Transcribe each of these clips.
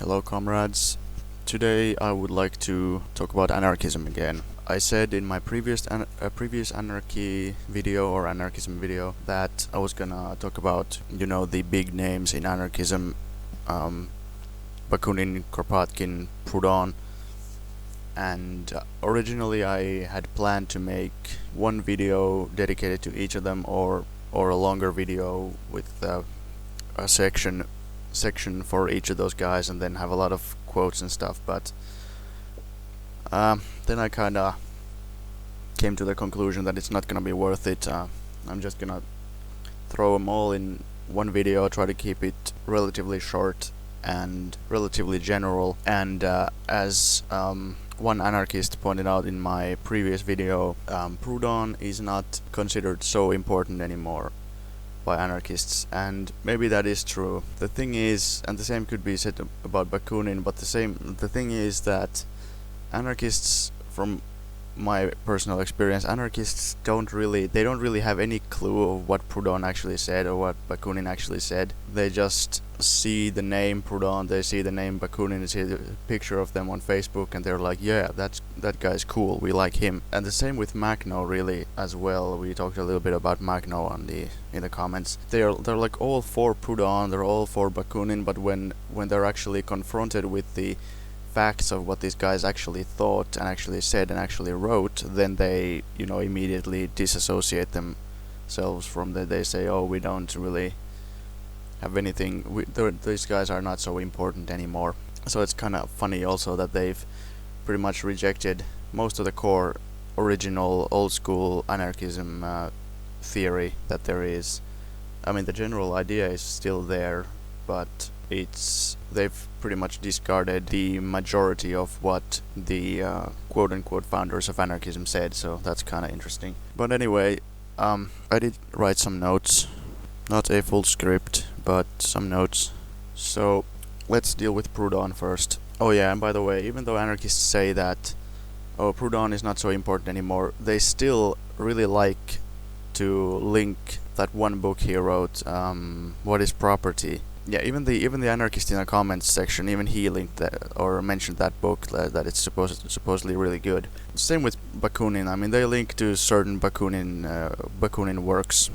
Hello comrades. Today I would like to talk about anarchism again. I said in my previous anarchy video or anarchism video that I was gonna talk about, the big names in anarchism, Bakunin, Kropotkin, Proudhon, and originally I had planned to make one video dedicated to each of them or a longer video with a section for each of those guys and then have a lot of quotes and stuff, but then I kinda came to the conclusion that it's not gonna be worth it. I'm just gonna throw them all in one video, try to keep it relatively short and relatively general, and as one anarchist pointed out in my previous video, Proudhon is not considered so important anymore by anarchists, and maybe that is true. The thing is, and the same could be said about Bakunin, but the thing is that anarchists, from my personal experience, anarchists don't really have any clue of what Proudhon actually said or what Bakunin actually said. They just see the name Proudhon, they see the name Bakunin, they see the picture of them on Facebook, and they're like, yeah, that guy's cool, we like him. And the same with Magno really as well. We talked a little bit about Magno in the comments. They're like all for Proudhon, they're all for Bakunin, but when they're actually confronted with the facts of what these guys actually thought and actually said and actually wrote, then they immediately disassociate themselves from that. They say, oh, we don't really have anything, these guys are not so important anymore. So it's kind of funny also that they've pretty much rejected most of the core original old school anarchism theory that there is. I mean, the general idea is still there, but they've pretty much discarded the majority of what the quote-unquote founders of anarchism said, so that's kind of interesting. But anyway, I did write some notes, not a full script, but some notes. So let's deal with Proudhon first. Oh yeah, and by the way, even though anarchists say that, oh, Proudhon is not so important anymore, they still really like to link that one book he wrote, What is Property? Yeah, even the anarchist in the comments section, even he linked that or mentioned that book, that it's supposedly really good. Same with Bakunin. I mean, they link to certain Bakunin works,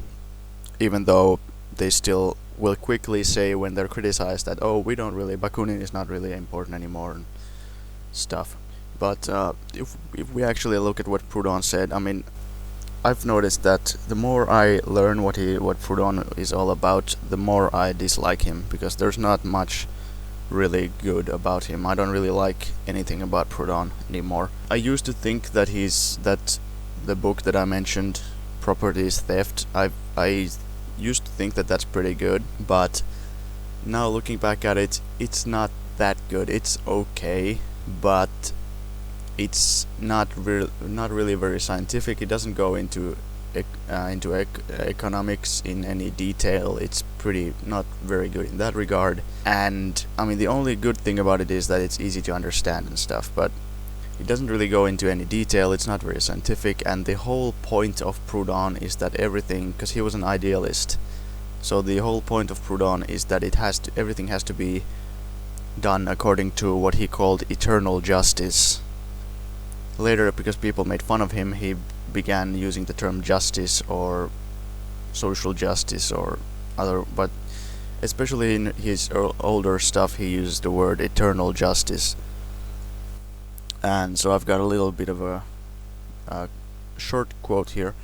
even though they still will quickly say when they're criticized that, oh, Bakunin is not really important anymore and stuff. But if we actually look at what Proudhon said, I mean, I've noticed that the more I learn what Proudhon is all about, the more I dislike him, because there's not much really good about him. I don't really like anything about Proudhon anymore. I used to think that the book that I mentioned, Property is Theft, I used to think that that's pretty good, but now looking back at it, it's not that good. It's okay, but it's not really very scientific. It doesn't go into economics in any detail. It's pretty not very good in that regard. And I mean, the only good thing about it is that it's easy to understand and stuff, but it doesn't really go into any detail. It's not very scientific, and the whole point of Proudhon is that everything, because he was an idealist, so the whole point of Proudhon is that everything has to be done according to what he called eternal justice. Later, because people made fun of him, he began using the term justice or social justice or other, but especially in his older stuff he used the word eternal justice. And so I've got a little bit of a short quote here.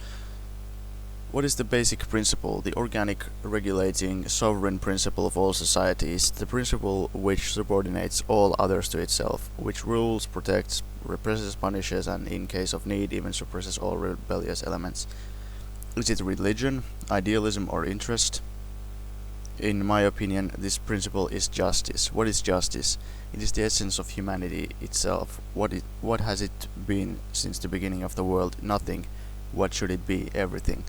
What is the basic principle, the organic, regulating, sovereign principle of all societies, the principle which subordinates all others to itself, which rules, protects, represses, punishes, and in case of need even suppresses all rebellious elements? Is it religion, idealism, or interest? In my opinion, this principle is justice. What is justice? It is the essence of humanity itself. What has it been since the beginning of the world? Nothing. What should it be? Everything.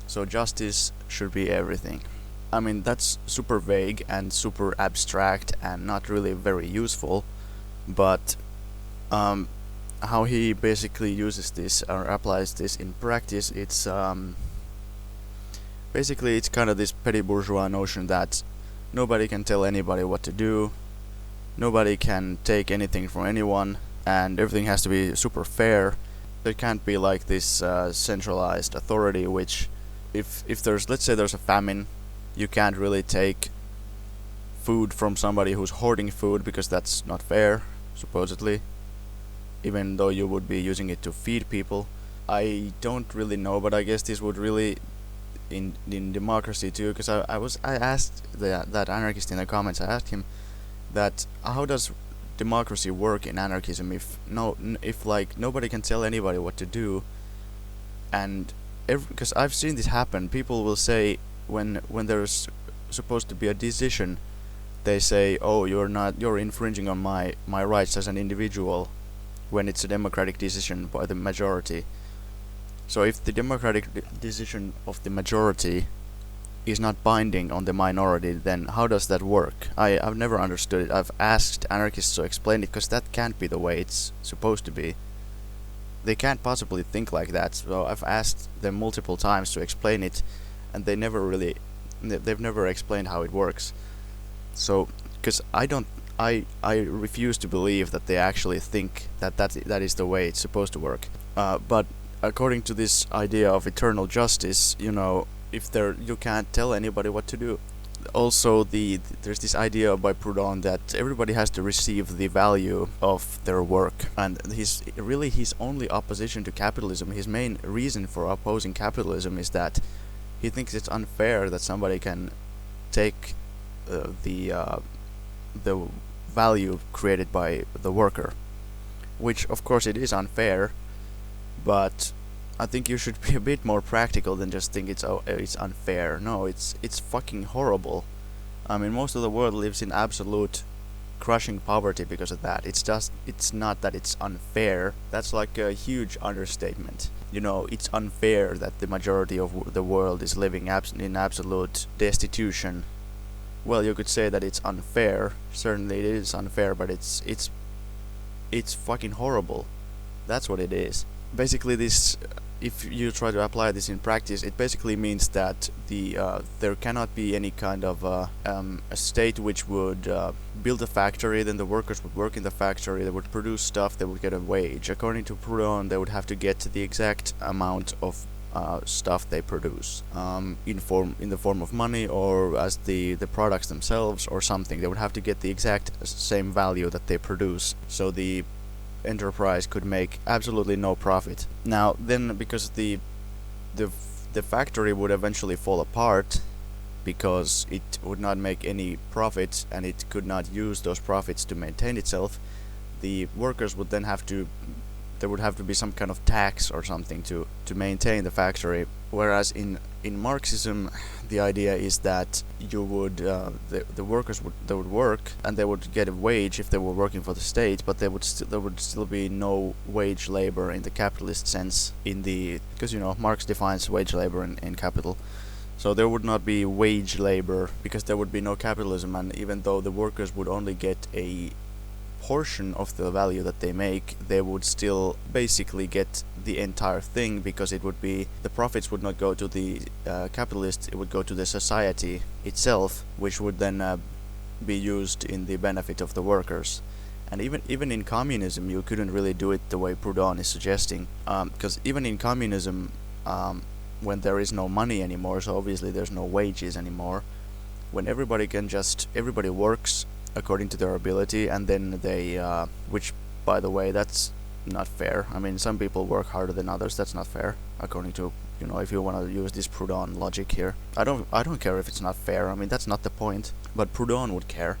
So justice should be everything. I mean, that's super vague and super abstract and not really very useful, but how he basically uses this or applies this in practice, it's kind of this petty bourgeois notion that nobody can tell anybody what to do, nobody can take anything from anyone, and everything has to be super fair. There can't be like this centralized authority which, if there's, let's say there's a famine, you can't really take food from somebody who's hoarding food because that's not fair, supposedly, even though you would be using it to feed people. I don't really know, but I guess this would really in democracy too, because I asked that anarchist in the comments. I asked him that how does democracy work in anarchism if like nobody can tell anybody what to do, and because I've seen this happen. People will say when there's supposed to be a decision, they say, oh, you're infringing on my rights as an individual, when it's a democratic decision by the majority. So if the democratic decision of the majority is not binding on the minority, then how does that work? I've never understood it. I've asked anarchists to explain it, because that can't be the way it's supposed to be. They can't possibly think like that. So I've asked them multiple times to explain it, and they've never explained how it works. So, because I refuse to believe that they actually think that is the way it's supposed to work. But according to this idea of eternal justice, you can't tell anybody what to do. Also, there's this idea by Proudhon that everybody has to receive the value of their work, and his only opposition to capitalism, his main reason for opposing capitalism, is that he thinks it's unfair that somebody can take the value created by the worker, which of course it is unfair, but I think you should be a bit more practical than just think it's unfair. No, it's fucking horrible. I mean, most of the world lives in absolute crushing poverty because of that. It's not that it's unfair. That's like a huge understatement. It's unfair that the majority of the world is living in absolute destitution. Well, you could say that it's unfair. Certainly it is unfair, but it's fucking horrible. That's what it is. Basically, this, if you try to apply this in practice, it basically means that there cannot be any kind of a state which would build a factory, then the workers would work in the factory, they would produce stuff, they would get a wage. According to Proudhon, they would have to get the exact amount of stuff they produce in the form of money, or as the products themselves or something. They would have to get the exact same value that they produce, so the enterprise could make absolutely no profit. Now then, because the factory would eventually fall apart because it would not make any profit and it could not use those profits to maintain itself, the workers would then there would have to be some kind of tax or something to maintain the factory. Whereas in Marxism, the idea is that you would the workers would work and they would get a wage if they were working for the state, but there would still be no wage labor in the capitalist sense, because Marx defines wage labor in Capital. So there would not be wage labor because there would be no capitalism, and even though the workers would only get a portion of the value that they make, they would still basically get the entire thing, because it would be, the profits would not go to the capitalists, it would go to the society itself, which would then be used in the benefit of the workers. And even in communism, you couldn't really do it the way Proudhon is suggesting, because even in communism, when there is no money anymore, so obviously there's no wages anymore, when everybody works according to their ability, and then they which, by the way, that's not fair. I mean, some people work harder than others. That's not fair, according to, if you want to use this Proudhon logic here. I don't care if it's not fair. I mean, that's not the point, but Proudhon would care.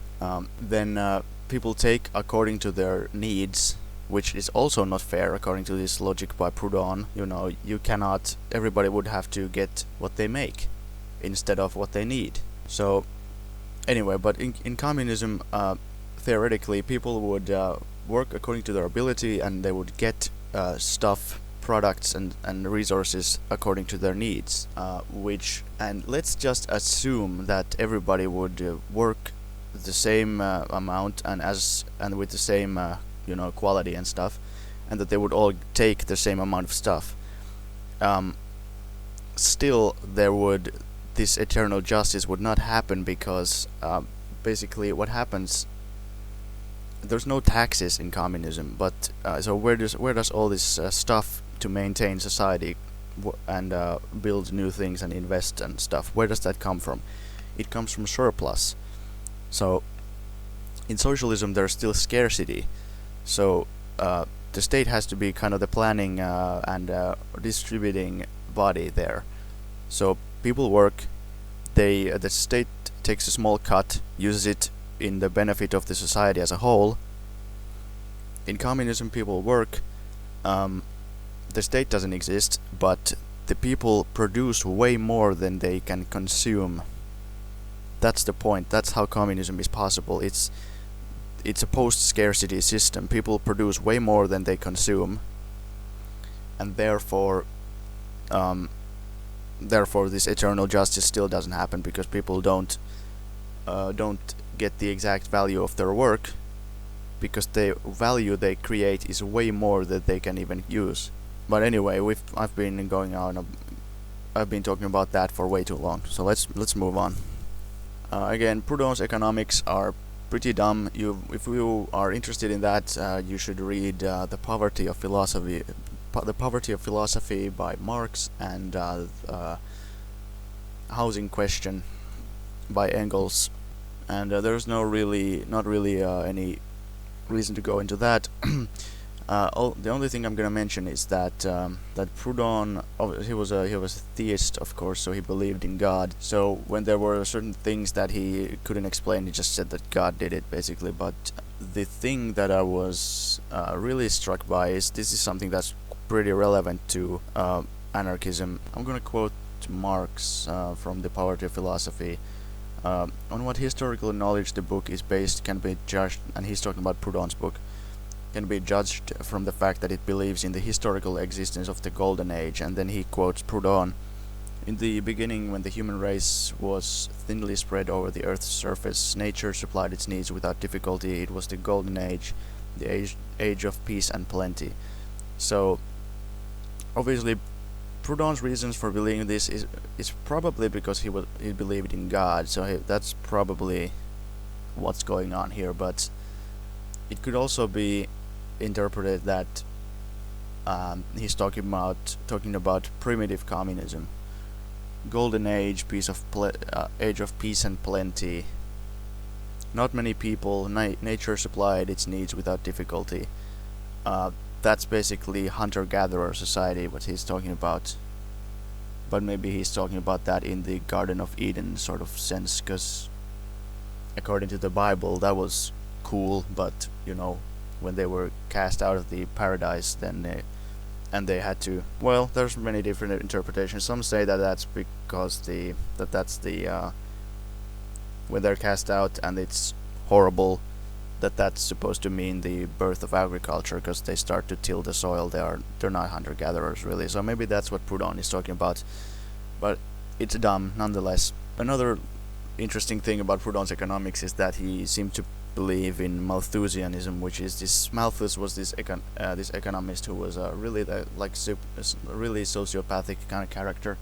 Then people take according to their needs, which is also not fair according to this logic by Proudhon. Everybody would have to get what they make instead of what they need. So anyway, but in communism, theoretically, people would work according to their ability, and they would get stuff, products, and resources according to their needs. And let's just assume that everybody would work the same amount and with the same quality and stuff, and that they would all take the same amount of stuff. Still, this eternal justice would not happen, because basically what happens there's no taxes in communism, but so where does all this stuff to maintain society and build new things and invest and stuff, where does that come from? It comes from surplus. So in socialism there's still scarcity, so the state has to be kind of the planning and distributing body there. So people work, the state takes a small cut, uses it in the benefit of the society as a whole. In communism people work, the state doesn't exist, but the people produce way more than they can consume. That's the point. That's how communism is possible. It's a post-scarcity system. People produce way more than they consume, and therefore this eternal justice still doesn't happen, because people don't get the exact value of their work, because the value they create is way more than they can even use. But anyway, I've been going on. I've been talking about that for way too long. So let's move on. Again, Proudhon's economics are pretty dumb. If you are interested in that, you should read The Poverty of Philosophy, by Marx, and Housing Question by Engels. And there's not really any reason to go into that. The only thing I'm gonna mention is that Proudhon, he was a theist, of course, so he believed in God. So when there were certain things that he couldn't explain, he just said that God did it, basically. But the thing that I was really struck by is this is something that's pretty relevant to anarchism. I'm gonna quote Marx from The Poverty of Philosophy. On what historical knowledge the book is based can be judged, and he's talking about Proudhon's book, can be judged from the fact that it believes in the historical existence of the Golden Age. And then he quotes Proudhon: "In the beginning, when the human race was thinly spread over the earth's surface, nature supplied its needs without difficulty. It was the Golden Age, the age of peace and plenty." So obviously Proudhon's reasons for believing this is probably because he believed in God, so that's probably what's going on here. But it could also be interpreted that he's talking about primitive communism, Golden Age, age of peace and plenty. Not many people, nature supplied its needs without difficulty. That's basically hunter-gatherer society, what he's talking about. But maybe he's talking about that in the Garden of Eden sort of sense, because according to the Bible that was cool, but when they were cast out of the paradise, then they had to, well, there's many different interpretations. Some say that that's because that's the when they're cast out and it's horrible, that's supposed to mean the birth of agriculture, because they start to till the soil. They're not hunter-gatherers really. So maybe that's what Proudhon is talking about, but it's dumb nonetheless. Another interesting thing about Proudhon's economics is that he seemed to believe in Malthusianism, which is this. Malthus was this economist who was really really sociopathic kind of character,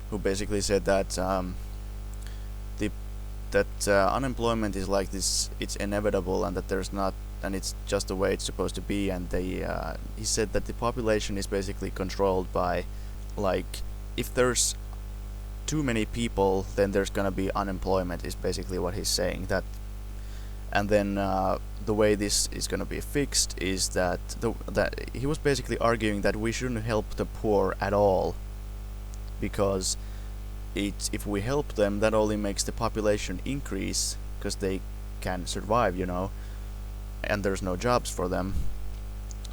who basically said that unemployment is like this, it's inevitable, and that there's not, and it's just the way it's supposed to be. And he said that the population is basically controlled by, like, if there's too many people, then there's gonna be unemployment, is basically what he's saying. That, and then the way this is gonna be fixed is that he was basically arguing that we shouldn't help the poor at all, because if we help them, that only makes the population increase, because they can survive, and there's no jobs for them.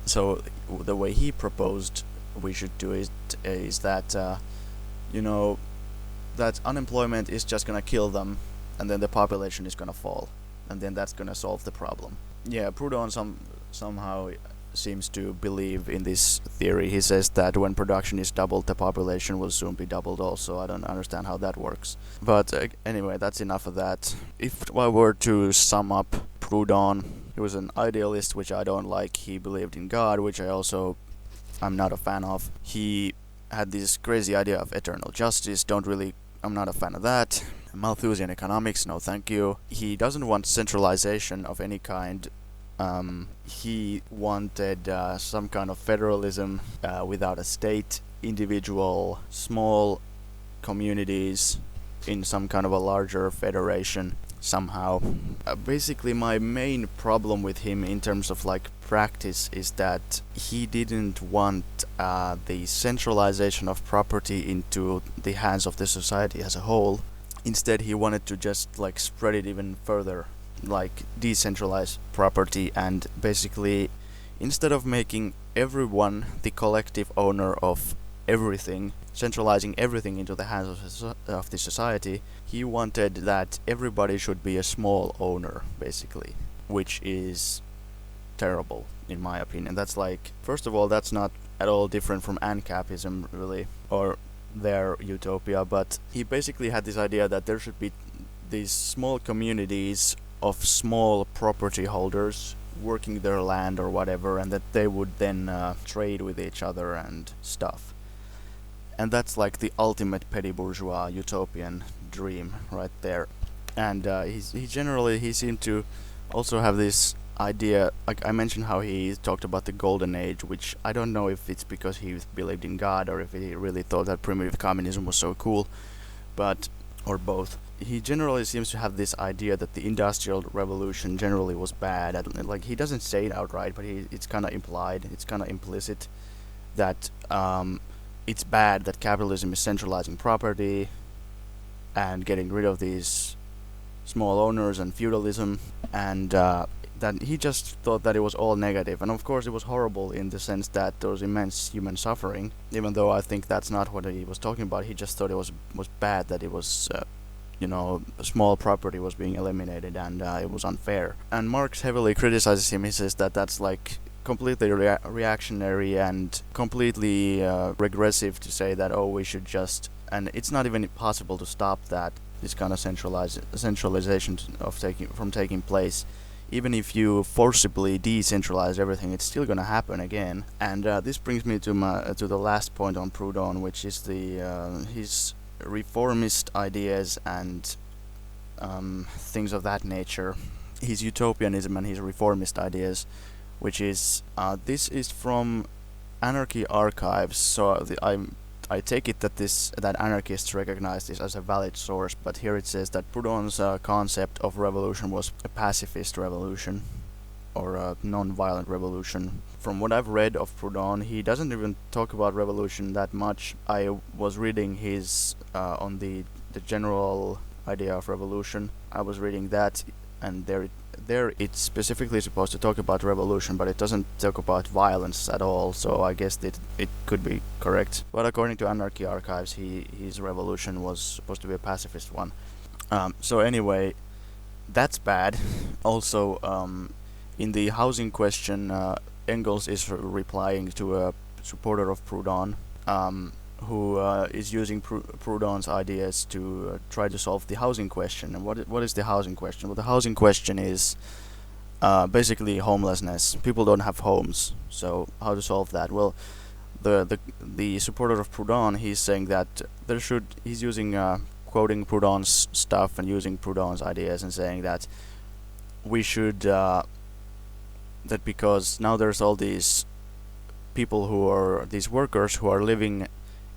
So the way he proposed we should do is that that unemployment is just gonna kill them, and then the population is gonna fall, and then that's gonna solve the problem. Yeah, Proudhon somehow seems to believe in this theory. He says that when production is doubled, the population will soon be doubled also. I don't understand how that works. But anyway, that's enough of that. If I were to sum up Proudhon, he was an idealist, which I don't like. He believed in God, which I'm not a fan of. He had this crazy idea of eternal justice. I'm not a fan of that. Malthusian economics, no thank you. He doesn't want centralization of any kind. He wanted some kind of federalism without a state, individual small communities in some kind of a larger federation somehow. Basically, my main problem with him in terms of like practice is that he didn't want the centralization of property into the hands of the society as a whole. Instead, he wanted to just like spread it even further, like decentralize property, and basically instead of making everyone the collective owner of everything, centralizing everything into the hands of the society, he wanted that everybody should be a small owner, basically, which is terrible in my opinion. That's like, first of all, that's not at all different from Anarchism really, or their utopia, but he basically had this idea that there should be these small communities of small property holders working their land or whatever, and that they would then trade with each other and stuff. And that's like the ultimate petty bourgeois utopian dream right there. And he seemed to also have this idea, like I mentioned how he talked about the golden age, which I don't know if it's because he believed in God or if he really thought that primitive communism was so cool, but or both. He generally seems to have this idea that the Industrial Revolution generally was bad. Like, he doesn't say it outright, but it's kind of implied, it's kind of implicit that it's bad that capitalism is centralizing property and getting rid of these small owners and feudalism, and that he just thought that it was all negative. And of course it was horrible in the sense that there was immense human suffering, even though I think that's not what he was talking about. He just thought it was bad that it was small property was being eliminated, and it was unfair. And Marx heavily criticizes him. He says that that's like completely reactionary and completely regressive to say that, oh, we should just, and it's not even possible to stop that, this kind of centralization from taking place. Even if you forcibly decentralize everything, it's still gonna happen again. And this brings me to the last point on Proudhon, which is his reformist ideas and things of that nature. His utopianism and his reformist ideas, which is this is from Anarchy Archives. So I take it that anarchists recognize this as a valid source, but here it says that Proudhon's concept of revolution was a pacifist revolution, or a non-violent revolution. From what I've read of Proudhon, he doesn't even talk about revolution that much. I was reading his on the general idea of revolution. I was reading that, and there it's specifically supposed to talk about revolution, but it doesn't talk about violence at all, so I guess it could be correct. But according to Anarchy Archives, his revolution was supposed to be a pacifist one. So anyway, that's bad. Also, in the housing question, Engels is replying to a supporter of Proudhon, who is using Proudhon's ideas to try to solve the housing question. And what is the housing question? Well, the housing question is basically homelessness. People don't have homes, so how to solve that? Well, the supporter of Proudhon, he's saying that he's using quoting Proudhon's stuff and using Proudhon's ideas and saying that we should that because now there's all these people these workers who are living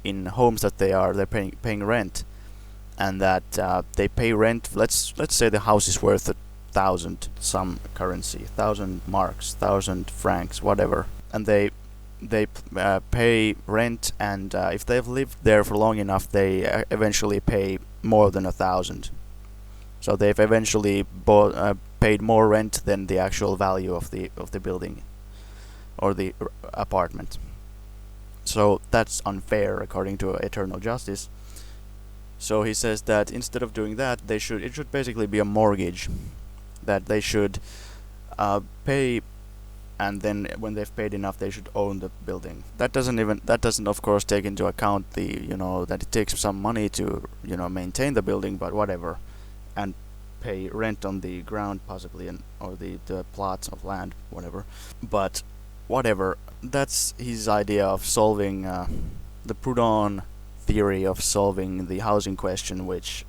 in homes that they're paying rent, and that they pay rent. Let's say the house is worth 1,000 some currency, 1,000 marks, 1,000 francs, whatever, and they pay rent, and if they've lived there for long enough, they eventually pay more than 1,000. So they've eventually paid more rent than the actual value of the building or the apartment. So that's unfair according to eternal justice. So he says that instead of doing that, it should basically be a mortgage, that they should pay, and then when they've paid enough, they should own the building. That doesn't of course take into account that it takes some money to maintain the building, but whatever, and pay rent on the ground possibly, or the plots of land, whatever. But whatever, that's his idea of solving the Proudhon theory of solving the housing question, which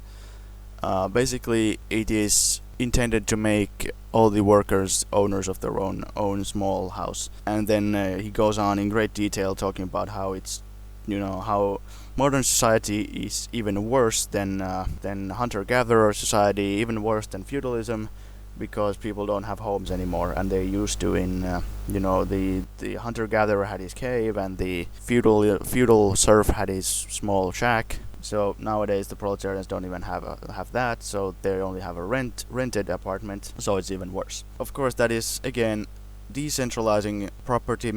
basically it is intended to make all the workers owners of their own small house. And then he goes on in great detail talking about how it's, how modern society is even worse than hunter-gatherer society, even worse than feudalism, because people don't have homes anymore, and they used to in the hunter-gatherer had his cave, and the feudal serf had his small shack. So nowadays the proletarians don't even have that, so they only have a rented apartment, so it's even worse. Of course, that is again decentralizing property,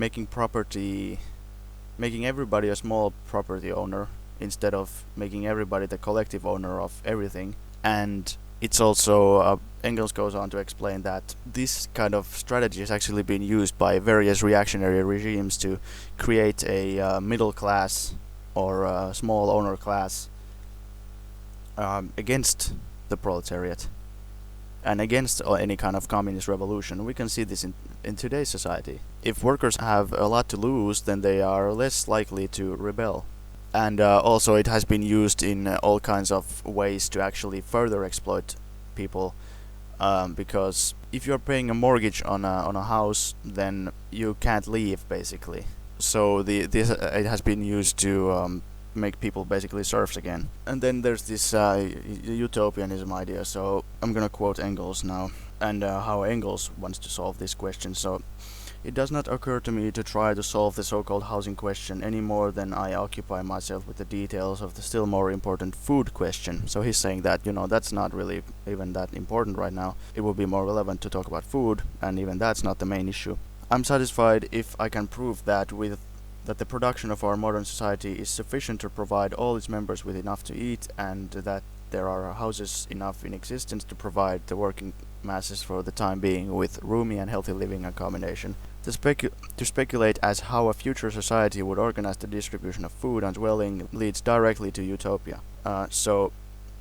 making everybody a small property owner instead of making everybody the collective owner of everything. And it's also Engels goes on to explain that this kind of strategy has actually been used by various reactionary regimes to create a middle class or a small owner class against the proletariat and against any kind of communist revolution. We can see this in today's society. If workers have a lot to lose, then they are less likely to rebel. And also it has been used in all kinds of ways to actually further exploit people, because if you're paying a mortgage on a house, then you can't leave, basically. So it has been used to make people basically serfs again. And then there's this utopianism idea. So I'm gonna quote Engels now, and how Engels wants to solve this question. So, it does not occur to me to try to solve the so-called housing question any more than I occupy myself with the details of the still more important food question. So he's saying that, that's not really even that important right now. It would be more relevant to talk about food, and even that's not the main issue. I'm satisfied if I can prove that the production of our modern society is sufficient to provide all its members with enough to eat, and that there are houses enough in existence to provide the working masses for the time being with roomy and healthy living accommodation. To speculate as how a future society would organize the distribution of food and dwelling leads directly to utopia. So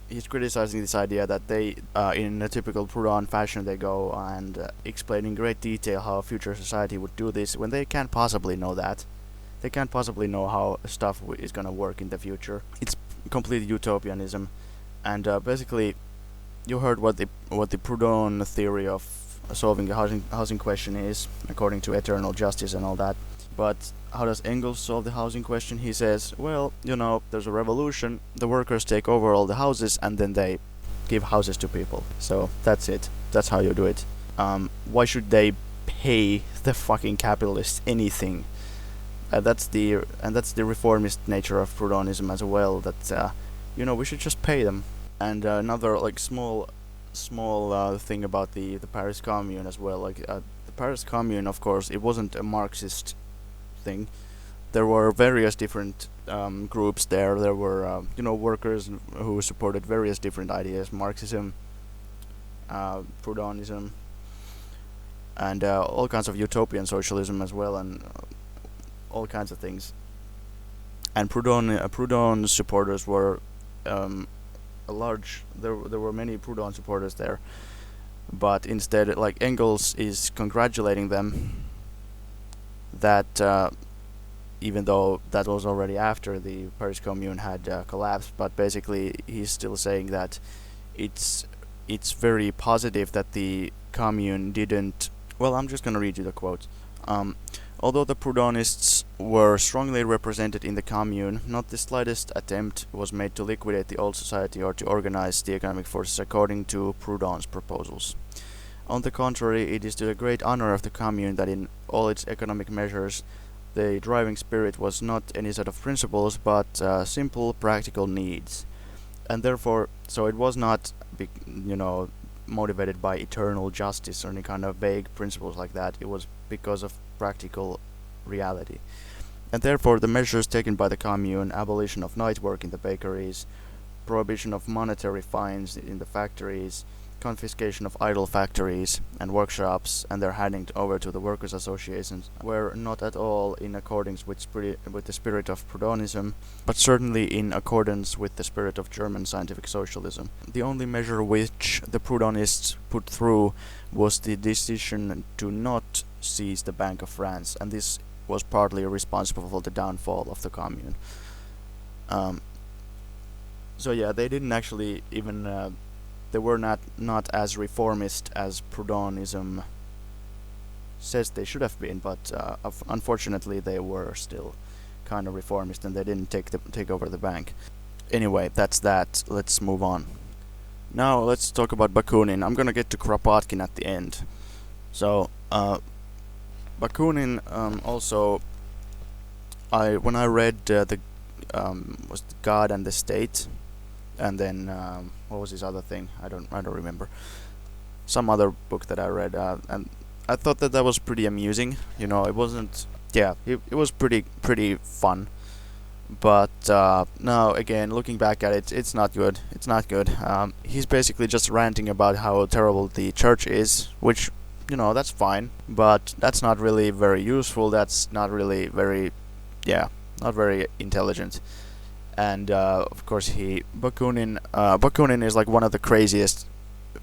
he's criticizing this idea that they, in a typical Proudhon fashion, they go and explain in great detail how a future society would do this when they can't possibly know that. They can't possibly know how stuff is gonna work in the future. It's complete utopianism, and basically, you heard what the Proudhon theory of solving the housing question is, according to eternal justice and all that. But how does Engels solve the housing question? He says, well, there's a revolution, the workers take over all the houses, and then they give houses to people. So that's it. That's how you do it. Why should they pay the fucking capitalists anything? That's the reformist nature of Proudhonism as well. That we should just pay them. And another small thing about the Paris Commune as well. The Paris Commune, of course, it wasn't a Marxist thing. There were various different groups there. There were workers who supported various different ideas: Marxism, Proudhonism, and all kinds of utopian socialism as well, and all kinds of things. And Proudhon supporters were there were many Proudhon supporters there, but instead, Engels is congratulating them that even though that was already after the Paris Commune had collapsed, but basically he's still saying that it's very positive that the Commune didn't. Well, I'm just gonna read you the quote. Although the Proudhonists were strongly represented in the Commune, not the slightest attempt was made to liquidate the old society or to organize the economic forces according to Proudhon's proposals. On the contrary, it is to the great honor of the Commune that in all its economic measures the driving spirit was not any set of principles but simple practical needs. And therefore, so it was not motivated by eternal justice or any kind of vague principles like that. It was because of practical reality. And therefore the measures taken by the Commune, abolition of night work in the bakeries, prohibition of monetary fines in the factories, confiscation of idle factories and workshops, and their handing over to the workers' associations, were not at all in accordance with the spirit of Proudhonism, but certainly in accordance with the spirit of German scientific socialism. The only measure which the Proudhonists put through was the decision to not seize the Bank of France, and this was partly responsible for the downfall of the Commune. So yeah, they didn't actually even they were not as reformist as Proudhonism says they should have been, but unfortunately they were still kind of reformist, and they didn't take over the bank. Anyway, that's that. Let's move on. Now let's talk about Bakunin. I'm gonna get to Kropotkin at the end. So Bakunin also, when I read the was God and the State, and then what was his other thing? I don't remember. Some other book that I read, and I thought that was pretty amusing. You know, it wasn't. Yeah, it was pretty fun. But now again, looking back at it, it's not good. It's not good. He's basically just ranting about how terrible the church is, which, you know, that's fine. But that's not really very useful. That's not really very, not very intelligent. And of course, Bakunin is like one of the craziest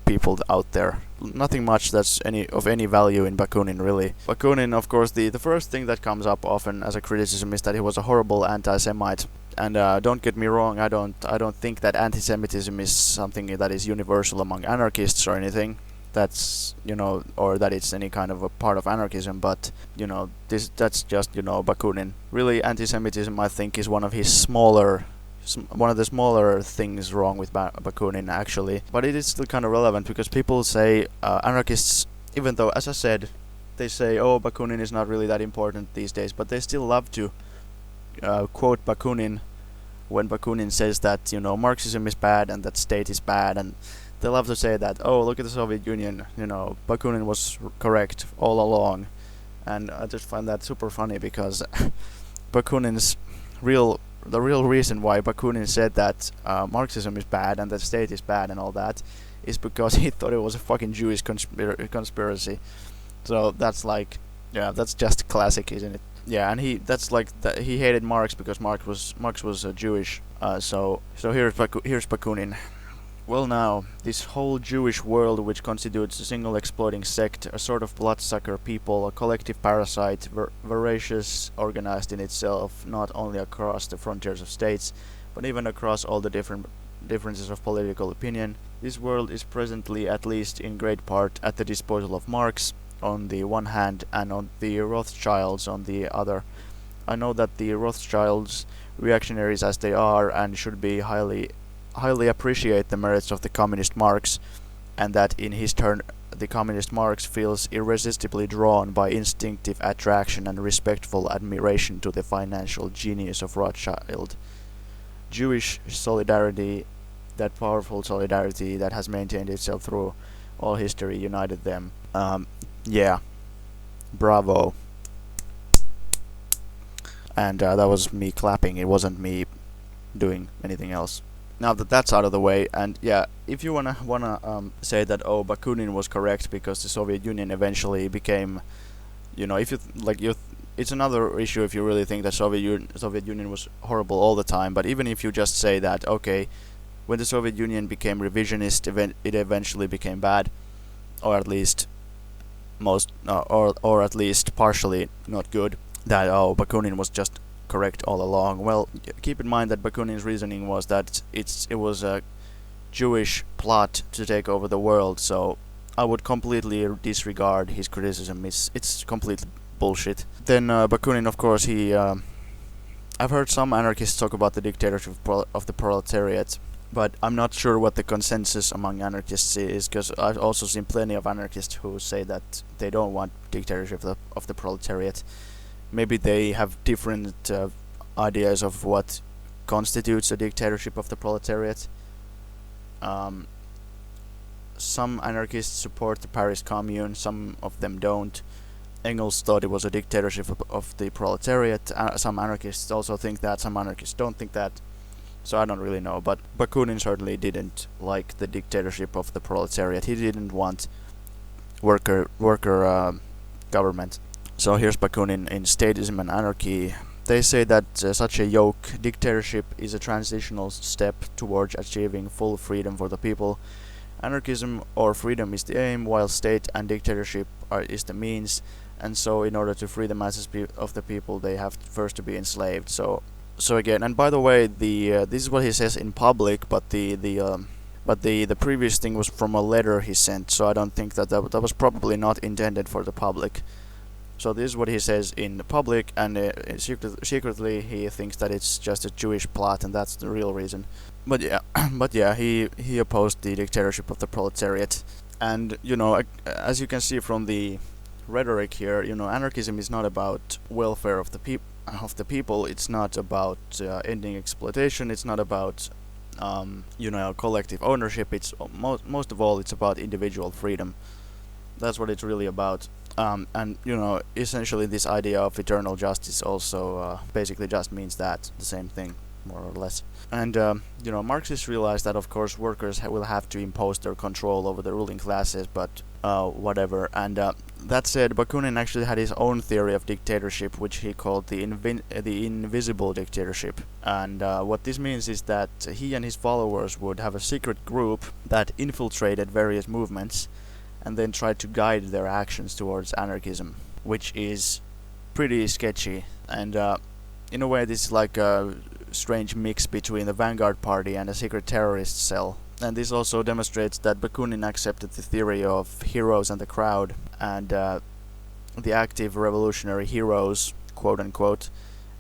people out there. Nothing much that's of any value in Bakunin, really. Bakunin, of course, the first thing that comes up often as a criticism is that he was a horrible anti-Semite. And don't get me wrong, I don't think that anti-Semitism is something that is universal among anarchists or anything. That's, you know, or that it's any kind of a part of anarchism. But, you know, that's just, you know, Bakunin. Really, anti-Semitism, I think, is one of the smaller things wrong with Bakunin, actually. But it is still kind of relevant, because people say anarchists, even though, as I said, they say, oh, Bakunin is not really that important these days, but they still love to quote Bakunin when Bakunin says that, you know, Marxism is bad and that state is bad, and they love to say that, oh, look at the Soviet Union, you know, Bakunin was correct all along. And I just find that super funny, because Bakunin's the real reason why Bakunin said that Marxism is bad and that state is bad and all that is because he thought it was a fucking Jewish conspiracy. So that's like, yeah, that's just classic, isn't it? Yeah, and he hated Marx because Marx was Jewish. So here's Bakunin. Well, now, this whole Jewish world, which constitutes a single exploding sect, a sort of bloodsucker people, a collective parasite, voracious, organized in itself, not only across the frontiers of states, but even across all the differences of political opinion. This world is presently, at least in great part, at the disposal of Marx, on the one hand, and on the Rothschilds on the other. I know that the Rothschilds, reactionaries as they are, and should be highly appreciate the merits of the communist Marx, and that in his turn the communist Marx feels irresistibly drawn by instinctive attraction and respectful admiration to the financial genius of Rothschild. Jewish solidarity, that powerful solidarity that has maintained itself through all history, united them. Yeah, bravo. And that was me clapping, it wasn't me doing anything else. Now that that's out of the way, and yeah, if you wanna say that, oh, Bakunin was correct because the Soviet Union eventually became, you know, if you it's another issue if you really think that Soviet Union was horrible all the time. But even if you just say that, okay, when the Soviet Union became revisionist, it eventually became bad, or at least or at least partially not good. That, oh, Bakunin was just correct all along. Well, keep in mind that Bakunin's reasoning was that it was a Jewish plot to take over the world, so I would completely disregard his criticism. It's complete bullshit. Then Bakunin, of course, I've heard some anarchists talk about the dictatorship of the proletariat, but I'm not sure what the consensus among anarchists is, because I've also seen plenty of anarchists who say that they don't want dictatorship of the proletariat. Maybe they have different ideas of what constitutes a dictatorship of the proletariat. Some anarchists support the Paris Commune, some of them don't. Engels thought it was a dictatorship of the proletariat. Some anarchists also think that, some anarchists don't think that. So I don't really know, but Bakunin certainly didn't like the dictatorship of the proletariat. He didn't want worker government. So here's Bakunin in Statism and Anarchy. They say that such a yoke dictatorship is a transitional step towards achieving full freedom for the people. Anarchism or freedom is the aim, while state and dictatorship is the means. And so, in order to free the masses of the people, they have first to be enslaved. So again, and by the way, this is what he says in public, but the But the previous thing was from a letter he sent, so I don't think that was probably not intended for the public. So this is what he says in the public, and secretly he thinks that it's just a Jewish plot, and that's the real reason. But yeah, he opposed the dictatorship of the proletariat, and as you can see from the rhetoric here, anarchism is not about welfare of the people. It's not about ending exploitation. It's not about collective ownership. It's most of all, it's about individual freedom. That's what it's really about. And essentially this idea of eternal justice also basically just means that, the same thing, more or less. And Marxists realize that of course workers will have to impose their control over the ruling classes, but whatever. And that said, Bakunin actually had his own theory of dictatorship, which he called the invisible dictatorship. And what this means is that he and his followers would have a secret group that infiltrated various movements and then tried to guide their actions towards anarchism, which is pretty sketchy. And in a way, this is like a strange mix between the vanguard party and a secret terrorist cell. And this also demonstrates that Bakunin accepted the theory of heroes and the crowd, and the active revolutionary heroes, quote unquote,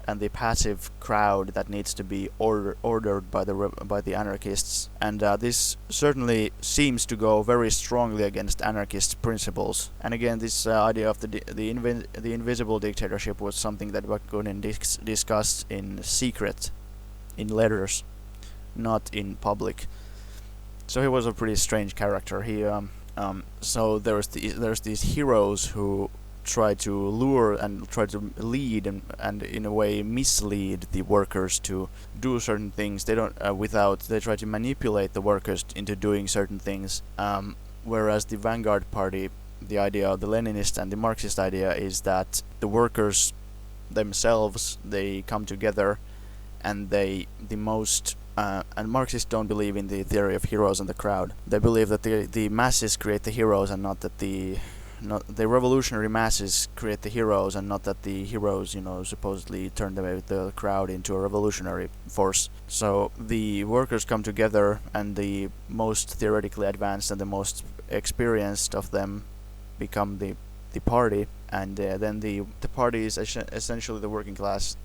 and the passive crowd that needs to be ordered by the anarchists. And this certainly seems to go very strongly against anarchist principles. And again, this idea of the invisible dictatorship was something that Bakunin discussed in secret, in letters, not in public. So he was a pretty strange character. So there's these heroes who try to lure and try to lead and in a way mislead the workers to do certain things. They try to manipulate the workers into doing certain things. Whereas the vanguard party, the idea of the Leninist and the Marxist idea is that the workers themselves, they come together, and and Marxists don't believe in the theory of heroes and the crowd. They believe that the masses create the heroes, and not that the revolutionary masses create the heroes, and not that the heroes, supposedly turn the crowd into a revolutionary force. So the workers come together, and the most theoretically advanced and the most experienced of them become the party, and then the party is essentially the working class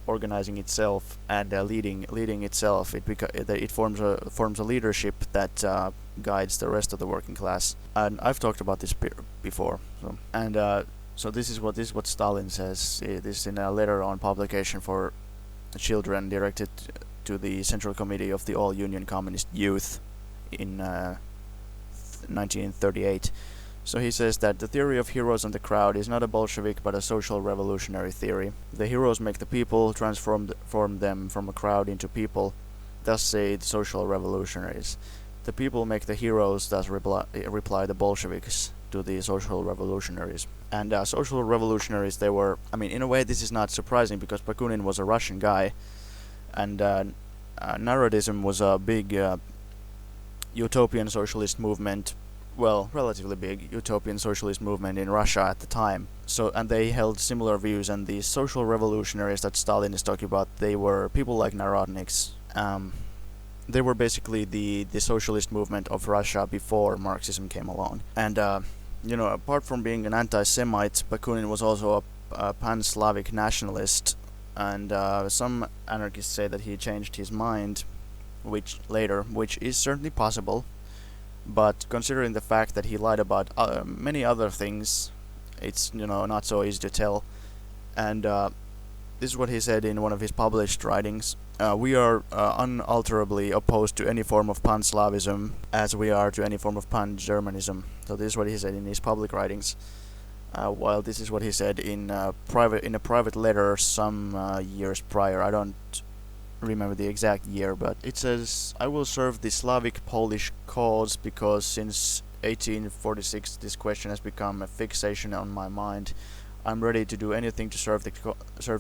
organizing itself and leading itself. It forms a leadership that guides the rest of the working class. And I've talked about this before. So this is what Stalin says. This is in a letter on publication for children directed to the Central Committee of the All Union Communist Youth in 1938. So he says that the theory of heroes and the crowd is not a Bolshevik but a social revolutionary theory. The heroes make the people, transform them from a crowd into people, thus say the social revolutionaries. The people make the heroes, thus reply the Bolsheviks to the social revolutionaries. And social revolutionaries, they were, in a way this is not surprising because Bakunin was a Russian guy, and Narodism was a big utopian socialist movement, relatively big utopian socialist movement in Russia at the time. And they held similar views, and the social revolutionaries that Stalin is talking about, they were people like Narodniks. They were basically the socialist movement of Russia before Marxism came along. And apart from being an anti-Semite, Bakunin was also a pan-Slavic nationalist, and some anarchists say that he changed his mind which is certainly possible. But considering the fact that he lied about many other things, it's not so easy to tell. And this is what he said in one of his published writings. We are unalterably opposed to any form of pan-Slavism, as we are to any form of pan-Germanism. So this is what he said in his public writings. While this is what he said in a private letter some years prior. I don't remember the exact year, but it says, I will serve the Slavic-Polish cause because since 1846 this question has become a fixation on my mind. I'm ready to do anything to serve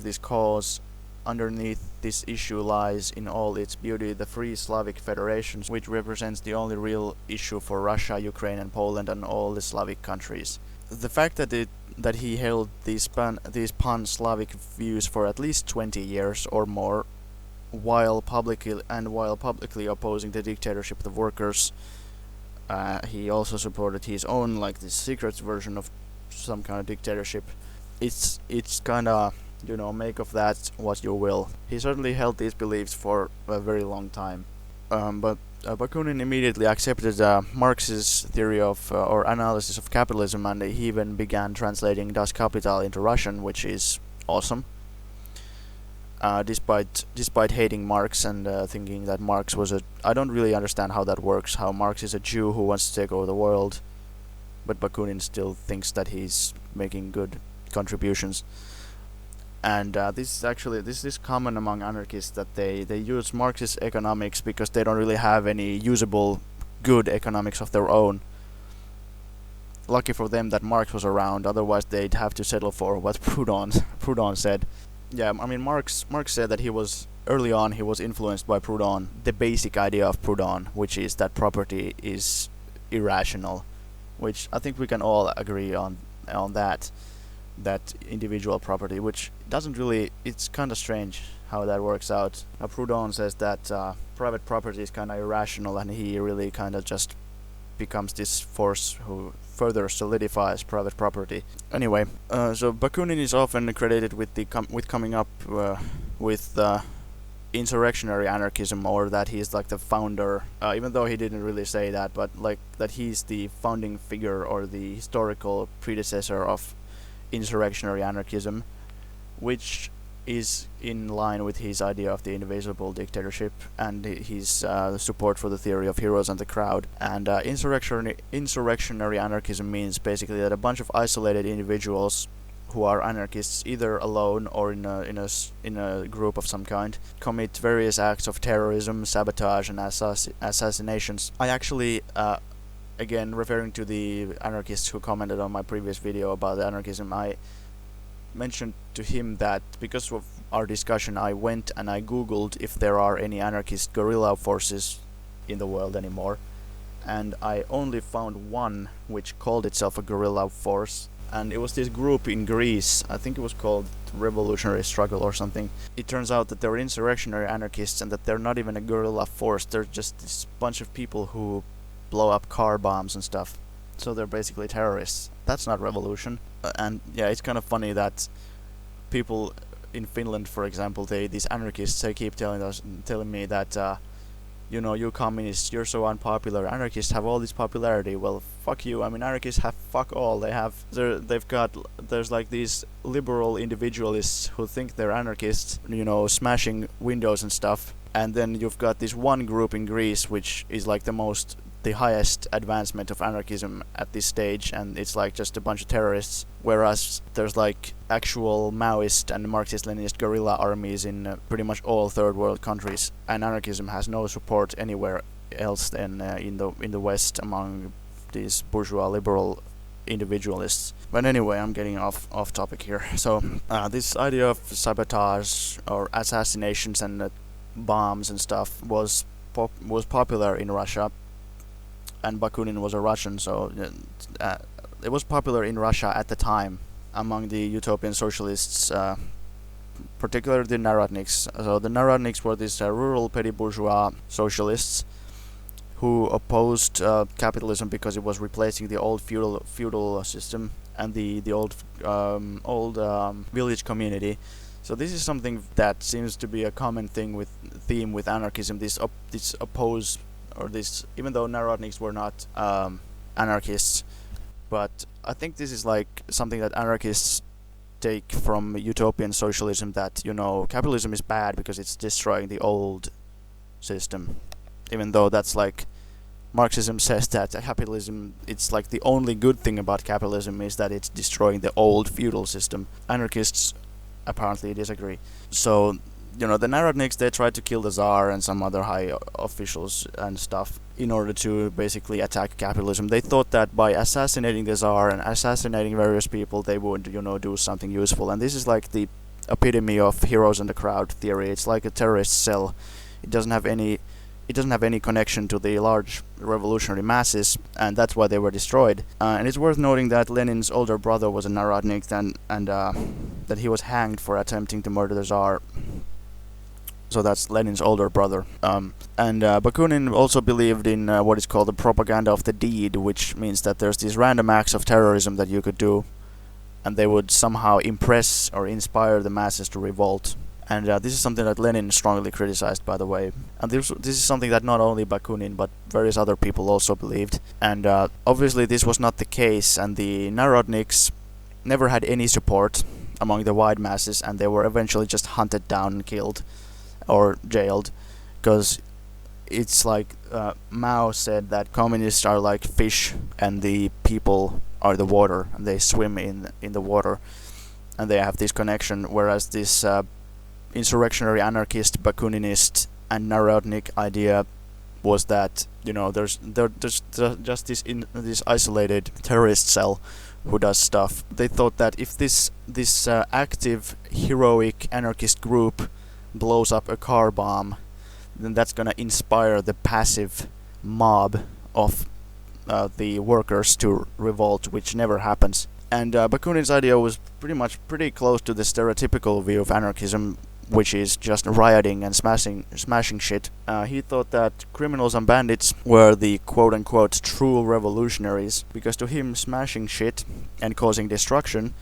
this cause. Underneath this issue lies in all its beauty the Free Slavic Federation, which represents the only real issue for Russia, Ukraine and Poland and all the Slavic countries. The fact that he held these pan-Slavic views for at least 20 years or more while publicly opposing the dictatorship of the workers, he also supported his own, like, this secret version of some kind of dictatorship. It's kind of, make of that what you will. He certainly held these beliefs for a very long time. But Bakunin immediately accepted Marx's theory of or analysis of capitalism, and he even began translating Das Kapital into Russian, which is awesome. Despite hating Marx and thinking that Marx was I don't really understand how that works, how Marx is a Jew who wants to take over the world, but Bakunin still thinks that he's making good contributions. And this is common among anarchists, that they use Marxist economics because they don't really have any usable good economics of their own. Lucky for them that Marx was around, otherwise they'd have to settle for what Proudhon said. Yeah, I mean, Marx said that he was influenced by Proudhon, the basic idea of Proudhon, which is that property is irrational, which I think we can all agree on that individual property, which doesn't really, it's kind of strange how that works out. Proudhon says that private property is kind of irrational, and he really kind of just becomes this force who further solidifies private property. Anyway, so Bakunin is often credited with coming up with insurrectionary anarchism, or that he's like the founder, even though he didn't really say that, but like that he's the founding figure or the historical predecessor of insurrectionary anarchism, which is in line with his idea of the indivisible dictatorship and his support for the theory of heroes and the crowd. And insurrectionary anarchism means basically that a bunch of isolated individuals who are anarchists, either alone or in a group of some kind, commit various acts of terrorism, sabotage, and assassinations. I actually, again, referring to the anarchists who commented on my previous video about anarchism, I mentioned to him that because of our discussion, I went and I googled if there are any anarchist guerrilla forces in the world anymore, and I only found one which called itself a guerrilla force, and it was this group in Greece. I think it was called Revolutionary Struggle or something. It turns out that they're insurrectionary anarchists, and that they're not even a guerrilla force, they're just this bunch of people who blow up car bombs and stuff. So they're basically terrorists. That's not revolution. And yeah, it's kind of funny that people in Finland, for example, these anarchists, they keep telling me that you communists, you're so unpopular. Anarchists have all this popularity. Well, fuck you. I mean, anarchists have fuck all. There's like these liberal individualists who think they're anarchists, smashing windows and stuff. And then you've got this one group in Greece which is like the highest advancement of anarchism at this stage, and it's like just a bunch of terrorists, whereas there's like actual Maoist and Marxist-Leninist guerrilla armies in pretty much all third world countries, and anarchism has no support anywhere else than in the West among these bourgeois liberal individualists. But anyway, I'm getting off topic here. So this idea of sabotage or assassinations and bombs and stuff was popular in Russia, and Bakunin was a Russian, so it was popular in Russia at the time among the utopian socialists, particularly the Narodniks. So the Narodniks were these rural petty bourgeois socialists who opposed capitalism because it was replacing the old feudal system and the old village community. So this is something that seems to be a common theme with anarchism. This oppose, or this, even though Narodniks were not anarchists, but I think this is like something that anarchists take from utopian socialism, that capitalism is bad because it's destroying the old system, even though that's like Marxism says that capitalism, it's like the only good thing about capitalism is that it's destroying the old feudal system. Anarchists apparently disagree. So the Narodniks, they tried to kill the Tsar and some other high officials and stuff in order to basically attack capitalism. They thought that by assassinating the Tsar and assassinating various people, they would, do something useful. And this is like the epitome of heroes in the crowd theory. It's like a terrorist cell. It doesn't have any connection to the large revolutionary masses, and that's why they were destroyed. And it's worth noting that Lenin's older brother was a Narodnik, and that he was hanged for attempting to murder the Tsar. So that's Lenin's older brother. And Bakunin also believed in what is called the propaganda of the deed, which means that there's these random acts of terrorism that you could do, and they would somehow impress or inspire the masses to revolt. And this is something that Lenin strongly criticized, by the way. And this is something that not only Bakunin, but various other people also believed. And obviously this was not the case, and the Narodniks never had any support among the wide masses, and they were eventually just hunted down and killed or jailed, because it's like Mao said that communists are like fish and the people are the water, and they swim in the water, and they have this connection, whereas this insurrectionary anarchist, Bakuninist and Narodnik idea was that, you know, there's just this isolated terrorist cell who does stuff. They thought that if this active, heroic anarchist group blows up a car bomb, then that's gonna inspire the passive mob of the workers to revolt, which never happens. And Bakunin's idea was pretty close to the stereotypical view of anarchism, which is just rioting and smashing shit. He thought that criminals and bandits were the quote-unquote true revolutionaries, because to him smashing shit and causing destruction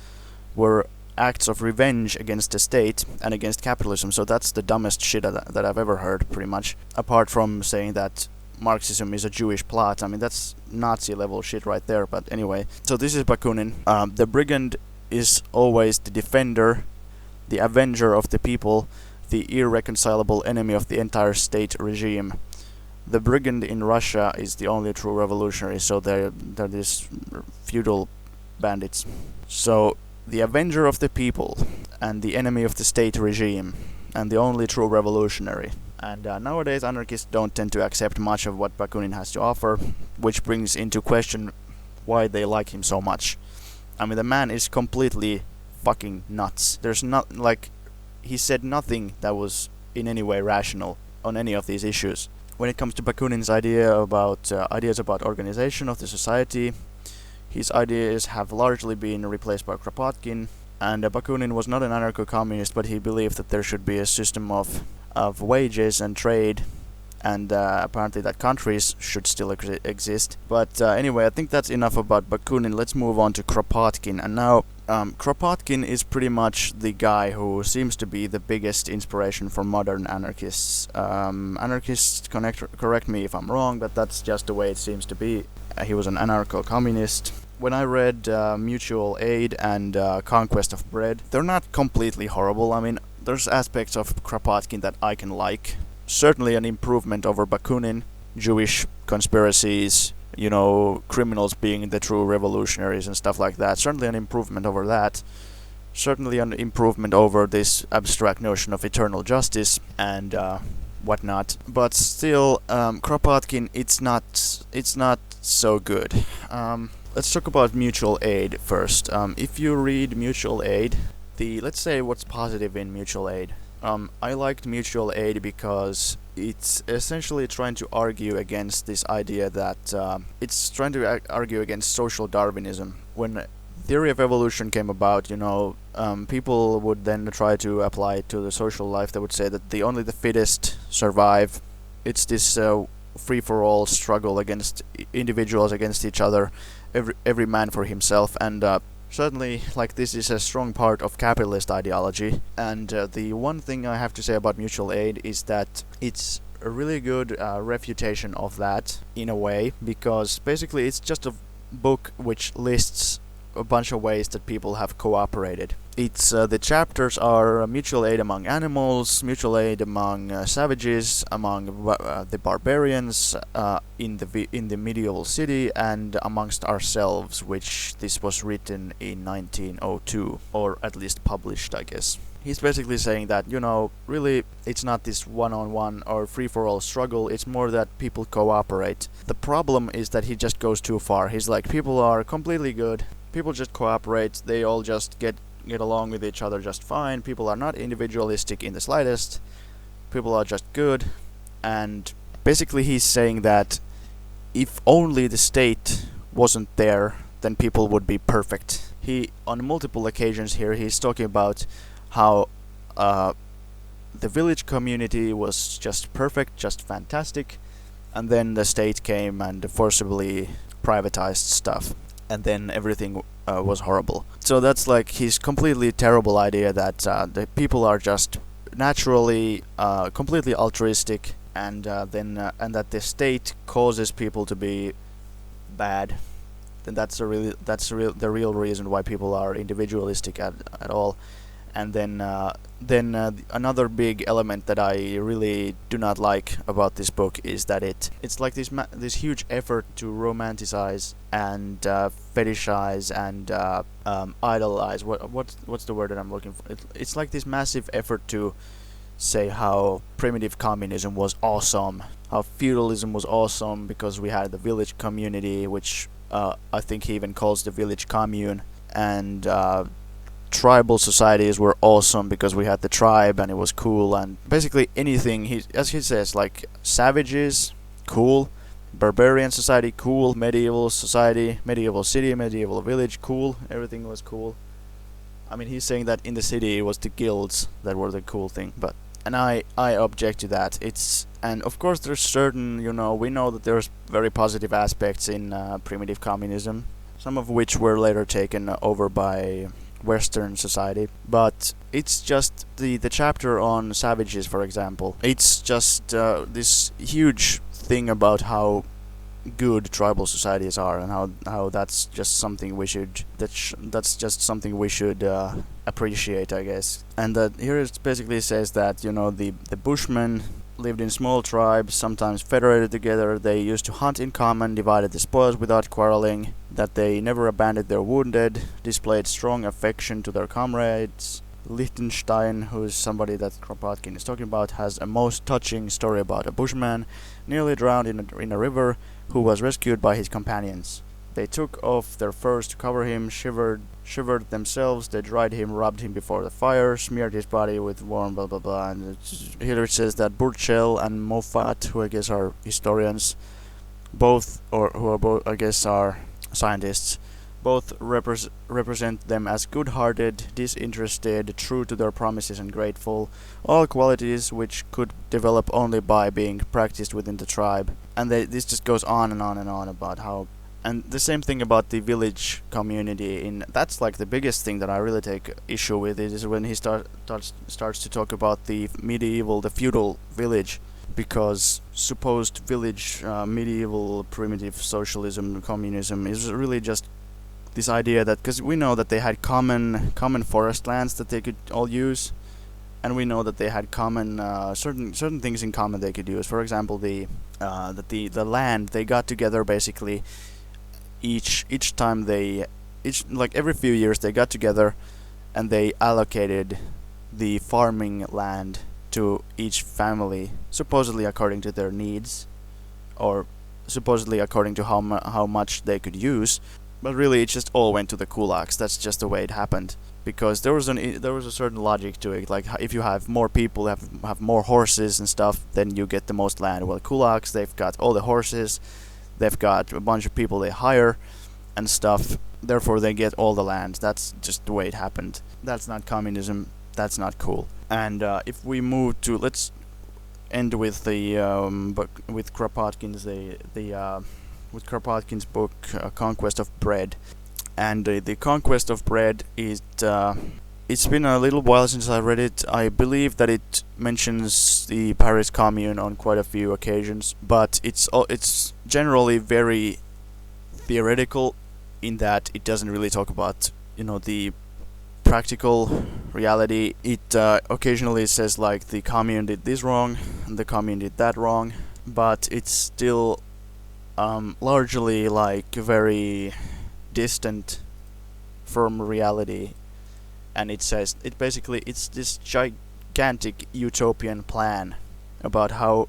were acts of revenge against the state and against capitalism. So that's the dumbest shit that I've ever heard, pretty much. Apart from saying that Marxism is a Jewish plot. I mean, that's Nazi level shit right there, but anyway. So this is Bakunin. The brigand is always the defender, the avenger of the people, the irreconcilable enemy of the entire state regime. The brigand in Russia is the only true revolutionary, so they're these feudal bandits. So the avenger of the people and the enemy of the state regime, and the only true revolutionary. And nowadays anarchists don't tend to accept much of what Bakunin has to offer, which brings into question why they like him so much. I mean, the man is completely fucking nuts. There's not, like, he said nothing that was in any way rational on any of these issues. When it comes to Bakunin's ideas about organization of the society, his ideas have largely been replaced by Kropotkin, and Bakunin was not an anarcho-communist, but he believed that there should be a system of wages and trade, and apparently that countries should still exist. But anyway, I think that's enough about Bakunin. Let's move on to Kropotkin. And now, Kropotkin is pretty much the guy who seems to be the biggest inspiration for modern anarchists. Anarchists, correct me if I'm wrong, but that's just the way it seems to be. He was an anarcho-communist. When I read Mutual Aid and Conquest of Bread, they're not completely horrible. I mean, there's aspects of Kropotkin that I can like. Certainly an improvement over Bakunin, Jewish conspiracies, you know, criminals being the true revolutionaries and stuff like that. Certainly an improvement over that. Certainly an improvement over this abstract notion of eternal justice and whatnot. But still, Kropotkin, it's not so good. Let's talk about Mutual Aid first. If you read Mutual Aid, let's say what's positive in Mutual Aid. I liked Mutual Aid because it's essentially trying to argue against this idea that it's trying to argue against social Darwinism. When theory of evolution came about, you know, people would then try to apply it to the social life. They would say that only the fittest survive. It's this free-for-all struggle against individuals against each other, every man for himself, and certainly, like, this is a strong part of capitalist ideology. And the one thing I have to say about Mutual Aid is that it's a really good refutation of that, in a way, because basically it's just a book which lists a bunch of ways that people have cooperated. It's the chapters are mutual aid among animals, mutual aid among savages, among the barbarians in the medieval city, and amongst ourselves, which this was written in 1902, or at least published, I guess. He's basically saying that, you know, really, it's not this one-on-one or free-for-all struggle, it's more that people cooperate. The problem is that he just goes too far. He's like, people are completely good, people just cooperate, they all just get along with each other just fine, people are not individualistic in the slightest, people are just good, and basically he's saying that if only the state wasn't there, then people would be perfect. He, on multiple occasions here, he's talking about how the village community was just perfect, just fantastic, and then the state came and forcibly privatized stuff, and then everything was horrible. So that's like his completely terrible idea that the people are just naturally completely altruistic, and and that the state causes people to be bad. Then the real reason why people are individualistic at all. And then another big element that I really do not like about this book is that it's like this huge effort to romanticize and fetishize and idolize. What's the word that I'm looking for? It's like this massive effort to say how primitive communism was awesome, how feudalism was awesome because we had the village community, which I think he even calls the village commune, and tribal societies were awesome because we had the tribe and it was cool, and basically anything, as he says, like savages, cool, barbarian society, cool, medieval society, medieval city, medieval village, cool, everything was cool. I mean, he's saying that in the city it was the guilds that were the cool thing, and I object to that. And of course there's certain, we know that there's very positive aspects in primitive communism, some of which were later taken over by Western society, but it's just the chapter on savages, for example. It's just this huge thing about how good tribal societies are, and how that's just something we should appreciate, I guess. And that here it basically says that the Bushmen lived in small tribes, sometimes federated together. They used to hunt in common, divided the spoils without quarreling, that they never abandoned their wounded, displayed strong affection to their comrades. Liechtenstein, who is somebody that Kropotkin is talking about, has a most touching story about a bushman nearly drowned in a river who was rescued by his companions. They took off their furs to cover him, shivered themselves, they dried him, rubbed him before the fire, smeared his body with warm blah blah blah. And here it says that Burchell and Moffat, who I guess are historians, I guess are scientists, both represent them as good-hearted, disinterested, true to their promises and grateful, all qualities which could develop only by being practiced within the tribe. And this just goes on and on and on about how. And the same thing about the village community. That's like the biggest thing that I really take issue with, is when he starts to talk about the feudal village, because supposed village, medieval, primitive socialism, communism is really just this idea that, because we know that they had common forest lands that they could all use, and we know that they had common certain things in common they could use. For example, the land they got together basically. Each time like every few years they got together and they allocated the farming land to each family, supposedly according to their needs, or supposedly according to how much they could use, but really it just all went to the kulaks. That's just the way it happened, because there was a certain logic to it. Like, if you have more people, have more horses and stuff, then you get the most land. Well, kulaks, they've got all the horses, they've got a bunch of people they hire and stuff, therefore they get all the land. That's just the way it happened. That's not communism, that's not cool. And if we move to, let's end with the with Kropotkin's with Kropotkin's book Conquest of Bread. And the Conquest of Bread is it's been a little while since I read it. I believe that it mentions the Paris Commune on quite a few occasions, but it's generally very theoretical in that it doesn't really talk about the practical reality. It occasionally says like the commune did this wrong and the commune did that wrong, but it's still largely like very distant from reality. And it says it's this gigantic utopian plan about how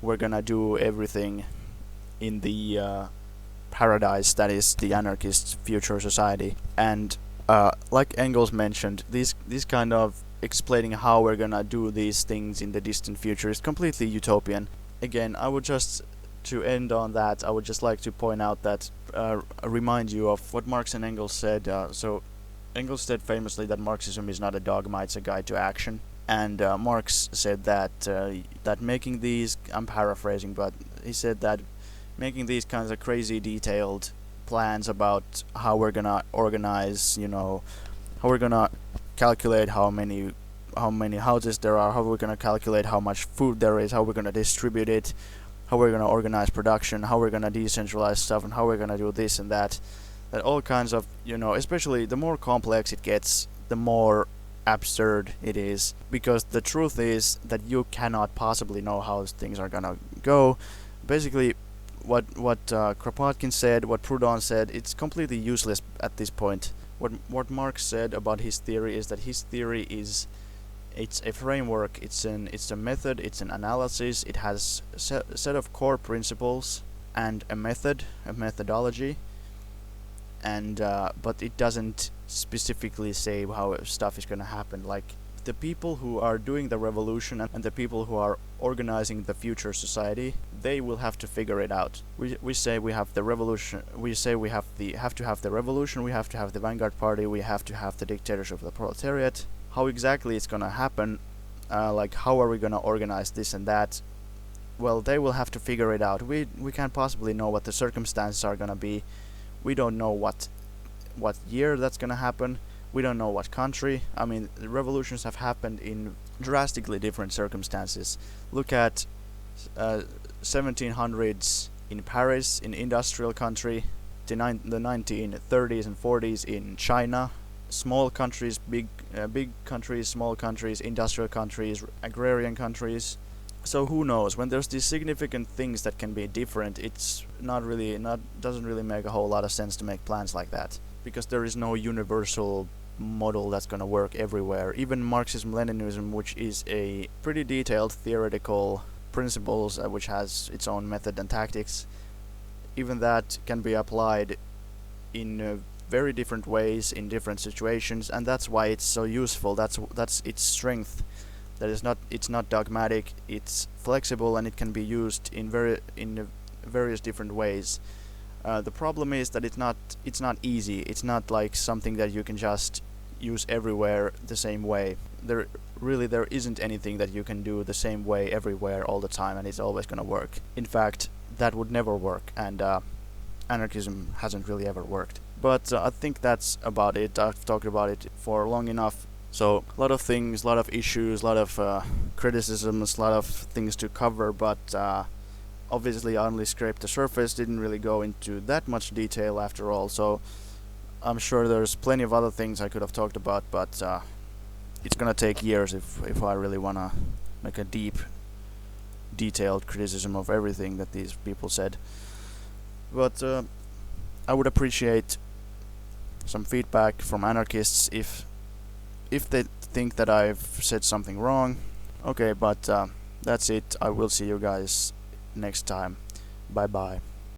we're gonna do everything in the paradise that is the anarchist future society. And like Engels mentioned, this kind of explaining how we're gonna do these things in the distant future is completely utopian. Again, to end on that, I would just like to point out that remind you of what Marx and Engels said. So Engels said famously that Marxism is not a dogma, it's a guide to action. And Marx said that making these, I'm paraphrasing, but he said that making these kinds of crazy detailed plans about how we're gonna organize, how we're gonna calculate how many houses there are, how we're gonna calculate how much food there is, how we're gonna distribute it, how we're gonna organize production, how we're gonna decentralize stuff, and how we're gonna do this and that. That all kinds of, especially the more complex it gets, the more absurd it is, because the truth is that you cannot possibly know how things are gonna go. Basically, what Kropotkin said, what Proudhon said, it's completely useless at this point. What Marx said about his theory is that his theory is, it's a framework, it's a method, it's an analysis, it has a set of core principles and a methodology, and but it doesn't specifically say how stuff is going to happen. Like, the people who are doing the revolution and the people who are organizing the future society, they will have to figure it out. We say we have the revolution, we say we have to have the revolution, we have to have the vanguard party, we have to have the dictatorship of the proletariat. How exactly it's gonna happen, like how are we gonna organize this and that, well, they will have to figure it out. We can't possibly know what the circumstances are gonna be. We don't know what year that's gonna happen. We don't know what country. I mean, the revolutions have happened in drastically different circumstances. Look at 1700s in Paris, in industrial country, the 1930s and 40s in China. Small countries, big countries, small countries, industrial countries, agrarian countries. So who knows? When there's these significant things that can be different, it's doesn't really make a whole lot of sense to make plans like that, because there is no universal model that's gonna work everywhere. Even Marxism-Leninism, which is a pretty detailed theoretical principles, which has its own method and tactics, even that can be applied in very different ways in different situations, and that's why it's so useful. That's its strength. It's not dogmatic. It's flexible, and it can be used in various different ways. The problem is that it's not easy. It's not like something that you can just use everywhere the same way. There isn't anything that you can do the same way everywhere all the time, and it's always gonna work. In fact, that would never work, and anarchism hasn't really ever worked. But I think that's about it. I've talked about it for long enough. So, a lot of things, a lot of issues, a lot of criticisms, a lot of things to cover, but obviously I only scraped the surface, didn't really go into that much detail after all, so I'm sure there's plenty of other things I could have talked about, but it's gonna take years if I really wanna make a deep, detailed criticism of everything that these people said. But I would appreciate some feedback from anarchists if they think that I've said something wrong. Okay, but that's it. I will see you guys next time. Bye bye.